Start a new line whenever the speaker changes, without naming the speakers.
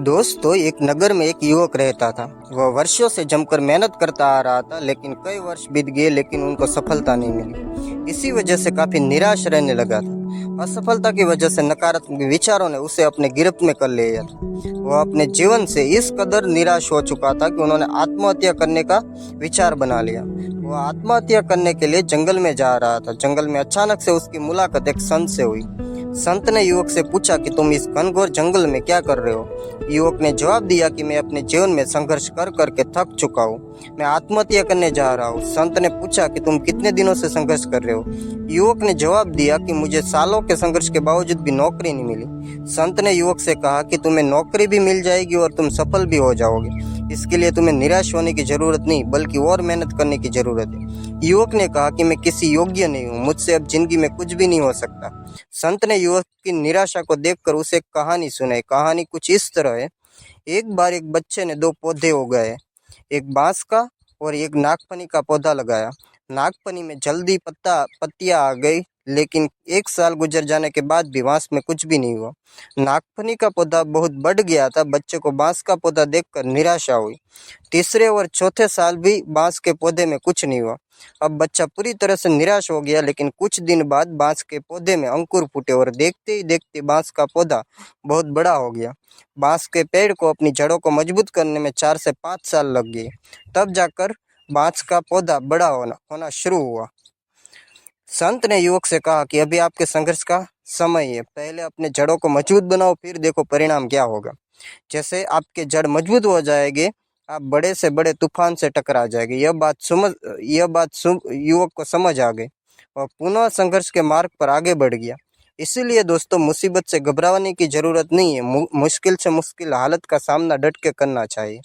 दोस्तों, एक नगर में एक युवक रहता था। वह वर्षों से जमकर मेहनत करता आ रहा था, लेकिन कई वर्ष बीत गए लेकिन उनको सफलता नहीं मिली। इसी वजह से काफी निराश रहने लगा था। असफलता की वजह से नकारात्मक विचारों ने उसे अपने गिरफ्त में कर लिया था। वह अपने जीवन से इस कदर निराश हो चुका था कि उन्होंने आत्महत्या करने का विचार बना लिया। वह आत्महत्या करने के लिए जंगल में जा रहा था। जंगल में अचानक से उसकी मुलाकात एक संत से हुई। संत ने युवक से पूछा कि तुम इस घनघोर जंगल में क्या कर रहे हो। युवक ने जवाब दिया कि मैं अपने जीवन में संघर्ष कर करके थक चुका हूँ, मैं आत्महत्या करने जा रहा हूँ। संत ने पूछा कि तुम कितने दिनों से संघर्ष कर रहे हो। युवक ने जवाब दिया कि मुझे सालों के संघर्ष के बावजूद भी नौकरी नहीं मिली। संत ने युवक से कहा कि तुम्हें नौकरी भी मिल जाएगी और तुम सफल भी हो जाओगे। इसके लिए तुम्हें निराश होने की जरूरत नहीं, बल्कि और मेहनत करने की जरूरत है। युवक ने कहा कि मैं किसी योग्य नहीं हूँ, मुझसे अब जिंदगी में कुछ भी नहीं हो सकता। संत ने युवक की निराशा को देखकर उसे एक कहानी सुनाई। कहानी कुछ इस तरह है। एक बार एक बच्चे ने दो पौधे उगाए, एक बांस का और एक नागफनी का पौधा लगाया। नागफनी में जल्दी पत्तियां आ गई, लेकिन एक साल गुजर जाने के बाद भी बांस में कुछ भी नहीं हुआ। नागफनी का पौधा बहुत बढ़ गया था। बच्चे को बांस का पौधा देखकर निराशा हुई। तीसरे और चौथे साल भी बांस के पौधे में कुछ नहीं हुआ। अब बच्चा पूरी तरह से निराश हो गया, लेकिन कुछ दिन बाद बांस के पौधे में अंकुर फूटे और देखते ही देखते बांस का पौधा बहुत बड़ा हो गया। बांस के पेड़ को अपनी जड़ों को मजबूत करने में 4 से 5 साल लग गए। तब जाकर बांस का पौधा बड़ा होना शुरू हुआ। संत ने युवक से कहा कि अभी आपके संघर्ष का समय है। पहले अपने जड़ों को मजबूत बनाओ, फिर देखो परिणाम क्या होगा। जैसे आपके जड़ मजबूत हो जाएंगे, आप बड़े से बड़े तूफान से टकरा जाएंगे। युवक को समझ आ गई और पुनः संघर्ष के मार्ग पर आगे बढ़ गया। इसीलिए दोस्तों, मुसीबत से घबराने की जरूरत नहीं है। मुश्किल से मुश्किल हालत का सामना डट के करना चाहिए।